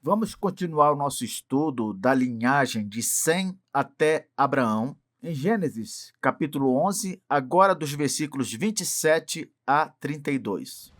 Vamos continuar o nosso estudo da linhagem de Sem até Abraão, em Gênesis, capítulo 11, agora dos versículos 27 a 32.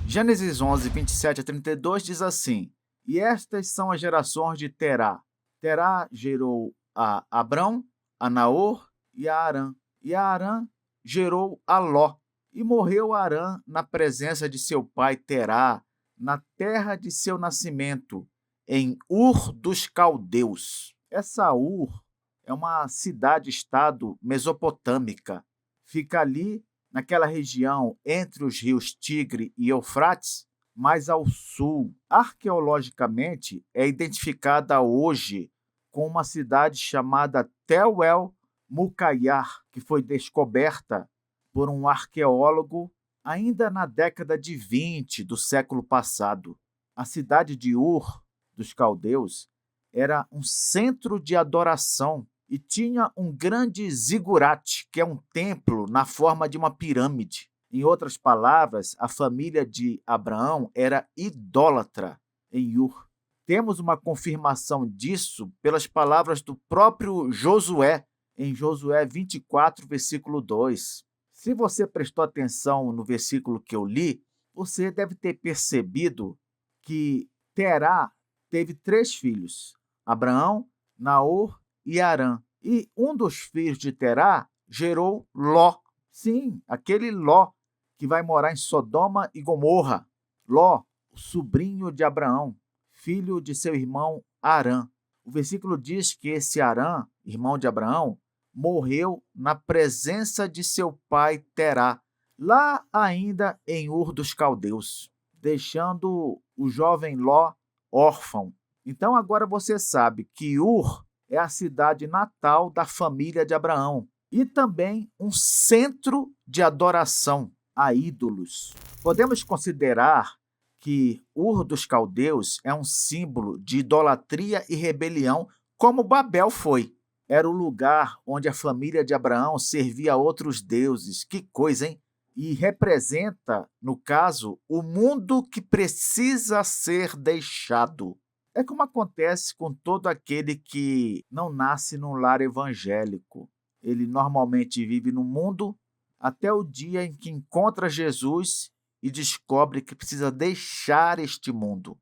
Gênesis 11, 27 a 32 diz assim: E estas são as gerações de Terá. Terá gerou a Abrão, a Naor e a Arã. E a Arã gerou a Ló. E morreu Arã na presença de seu pai Terá, na terra de seu nascimento, em Ur dos Caldeus. Essa Ur é uma cidade-estado mesopotâmica. Fica ali naquela região entre os rios Tigre e Eufrates, mais ao sul. Arqueologicamente, é identificada hoje com uma cidade chamada Tel El Mucayyar, que foi descoberta por um arqueólogo ainda na década de 20 do século passado. A cidade de Ur dos Caldeus era um centro de adoração e tinha um grande zigurate, que é um templo na forma de uma pirâmide. Em outras palavras, a família de Abraão era idólatra em Ur. Temos uma confirmação disso pelas palavras do próprio Josué, em Josué 24, versículo 2. Se você prestou atenção no versículo que eu li, você deve ter percebido que Terá teve 3 filhos: Abraão, Naor e Arã. E um dos filhos de Terá gerou Ló. Sim, aquele Ló que vai morar em Sodoma e Gomorra. Ló, o sobrinho de Abraão, filho de seu irmão Arã. O versículo diz que esse Arã, irmão de Abraão, morreu na presença de seu pai Terá, lá ainda em Ur dos Caldeus, deixando o jovem Ló órfão. Então agora você sabe que Ur é a cidade natal da família de Abraão e também um centro de adoração a ídolos. Podemos considerar que Ur dos Caldeus é um símbolo de idolatria e rebelião, como Babel foi. Era o lugar onde a família de Abraão servia a outros deuses. Que coisa, hein? E representa, no caso, o mundo que precisa ser deixado. É como acontece com todo aquele que não nasce num lar evangélico. Ele normalmente vive no mundo até o dia em que encontra Jesus e descobre que precisa deixar este mundo.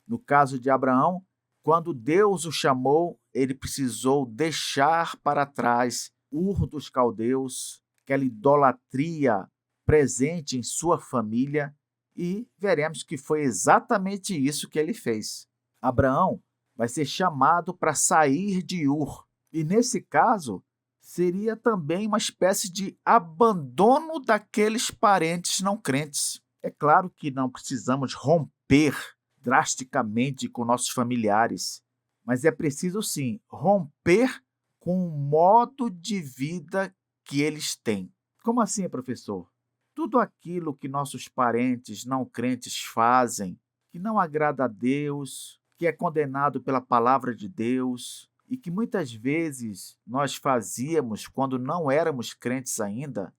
No caso de Abraão, quando Deus o chamou, ele precisou deixar para trás Ur dos Caldeus, aquela idolatria presente em sua família, e veremos que foi exatamente isso que ele fez. Abraão vai ser chamado para sair de Ur, e nesse caso seria também uma espécie de abandono daqueles parentes não crentes. É claro que não precisamos romper drasticamente com nossos familiares, mas é preciso sim romper com o modo de vida que eles têm. Como assim, professor? Tudo aquilo que nossos parentes não crentes fazem, que não agrada a Deus, que é condenado pela palavra de Deus e que muitas vezes nós fazíamos quando não éramos crentes ainda,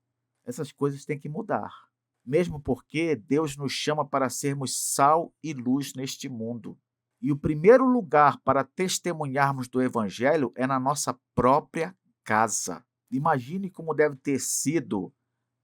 essas coisas têm que mudar. Mesmo porque Deus nos chama para sermos sal e luz neste mundo. E o primeiro lugar para testemunharmos do Evangelho é na nossa própria casa. Imagine como deve ter sido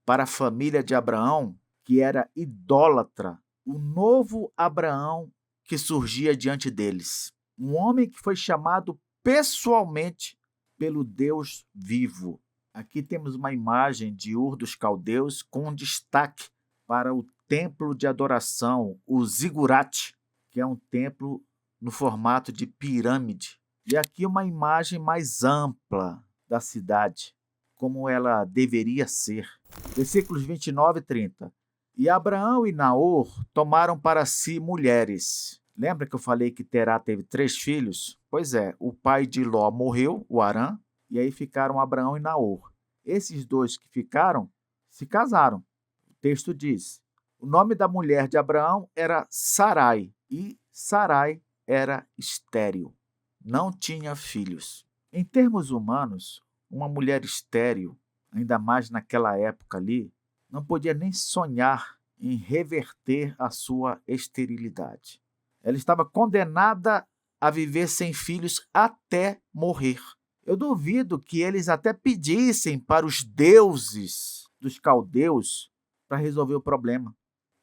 para a família de Abraão, que era idólatra, o novo Abraão que surgia diante deles. Um homem que foi chamado pessoalmente pelo Deus vivo. Aqui temos uma imagem de Ur dos Caldeus com um destaque para o templo de adoração, o zigurate, que é um templo no formato de pirâmide. E aqui uma imagem mais ampla da cidade, como ela deveria ser. Versículos 29 e 30. E Abraão e Naor tomaram para si mulheres. Lembra que eu falei que Terá teve 3 filhos? Pois é, o pai de Ló morreu, o Arã, e aí ficaram Abraão e Naor. Esses 2 que ficaram se casaram. O texto diz: o nome da mulher de Abraão era Sarai, e Sarai era estéril, não tinha filhos. Em termos humanos, uma mulher estéril, ainda mais naquela época ali, não podia nem sonhar em reverter a sua esterilidade. Ela estava condenada a viver sem filhos até morrer. Eu duvido que eles até pedissem para os deuses dos caldeus para resolver o problema.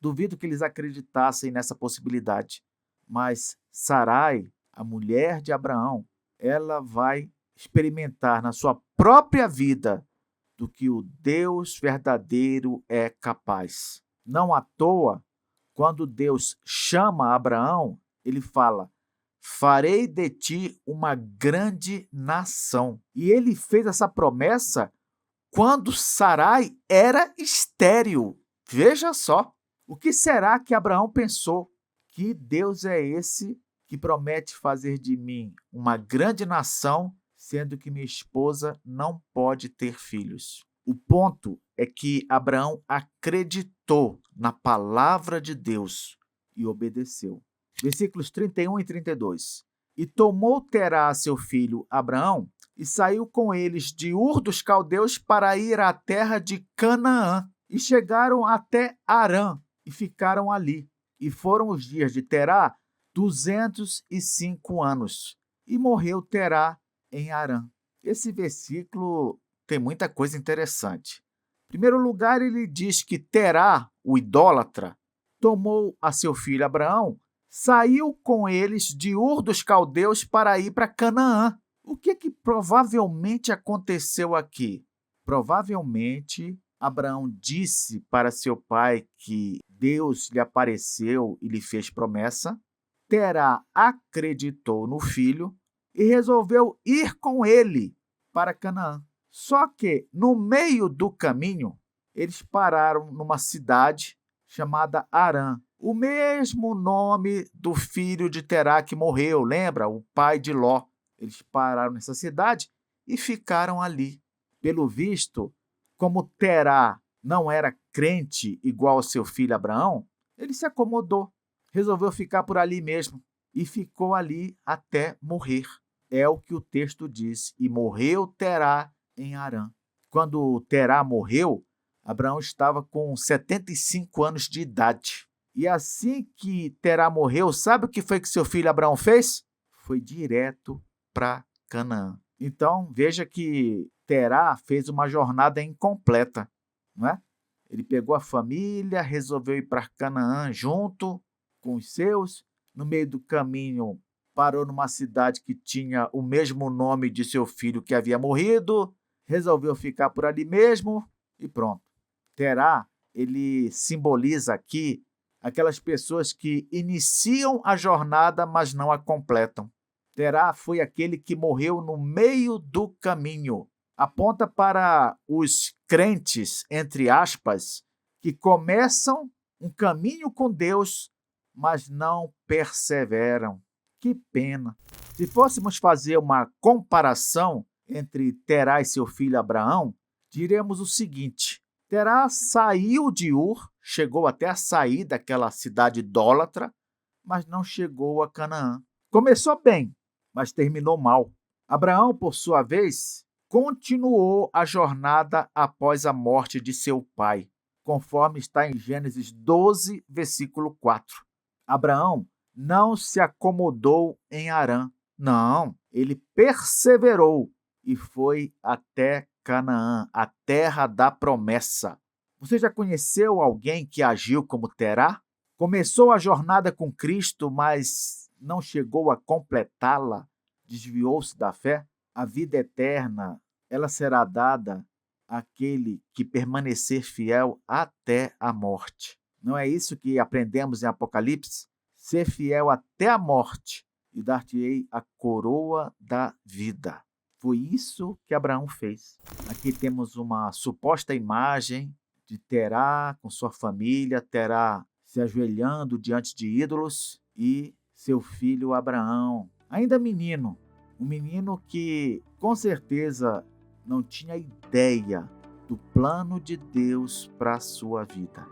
Duvido que eles acreditassem nessa possibilidade. Mas Sarai, a mulher de Abraão, ela vai experimentar na sua própria vida do que o Deus verdadeiro é capaz. Não à toa, quando Deus chama Abraão, ele fala: farei de ti uma grande nação. E ele fez essa promessa quando Sarai era estéril. Veja só, o que será que Abraão pensou? Que Deus é esse que promete fazer de mim uma grande nação, sendo que minha esposa não pode ter filhos? O ponto é que Abraão acreditou na palavra de Deus e obedeceu. Versículos 31 e 32. E tomou Terá seu filho Abraão e saiu com eles de Ur dos Caldeus para ir à terra de Canaã. E chegaram até Harã e ficaram ali. E foram os dias de Terá 205 anos. E morreu Terá em Harã. Esse versículo tem muita coisa interessante. Em primeiro lugar, ele diz que Terá, o idólatra, tomou a seu filho Abraão, saiu com eles de Ur dos Caldeus para ir para Canaã. O que provavelmente aconteceu aqui? Provavelmente Abraão disse para seu pai que Deus lhe apareceu e lhe fez promessa. Terá acreditou no filho e resolveu ir com ele para Canaã. Só que, no meio do caminho, eles pararam numa cidade chamada Harã, o mesmo nome do filho de Terá que morreu, lembra? O pai de Ló. Eles pararam nessa cidade e ficaram ali. Pelo visto, como Terá não era crente igual ao seu filho Abraão, ele se acomodou, resolveu ficar por ali mesmo e ficou ali até morrer. É o que o texto diz. E morreu Terá em Harã. Quando Terá morreu, Abraão estava com 75 anos de idade. E assim que Terá morreu, sabe o que foi que seu filho Abraão fez? Foi direto para Canaã. Então, veja que Terá fez uma jornada incompleta, não é? Ele pegou a família, resolveu ir para Canaã junto com os seus. No meio do caminho, parou numa cidade que tinha o mesmo nome de seu filho que havia morrido, resolveu ficar por ali mesmo e pronto. Terá, ele simboliza aqui aquelas pessoas que iniciam a jornada, mas não a completam. Terá foi aquele que morreu no meio do caminho. Aponta para os crentes, entre aspas, que começam um caminho com Deus, mas não perseveram. Que pena! Se fôssemos fazer uma comparação entre Terá e seu filho Abraão, diremos o seguinte: Terá saiu de Ur, chegou até a sair daquela cidade idólatra, mas não chegou a Canaã. Começou bem, mas terminou mal. Abraão, por sua vez, continuou a jornada após a morte de seu pai, conforme está em Gênesis 12, versículo 4. Abraão não se acomodou em Harã. Não, ele perseverou e foi até Canaã, a terra da promessa. Você já conheceu alguém que agiu como Terá? Começou a jornada com Cristo, mas não chegou a completá-la? Desviou-se da fé? A vida eterna, ela será dada àquele que permanecer fiel até a morte. Não é isso que aprendemos em Apocalipse? Ser fiel até a morte e dar-te-ei a coroa da vida. Foi isso que Abraão fez. Aqui temos uma suposta imagem de Terá com sua família, Terá se ajoelhando diante de ídolos e seu filho Abraão, ainda menino, um menino que com certeza não tinha ideia do plano de Deus para a sua vida.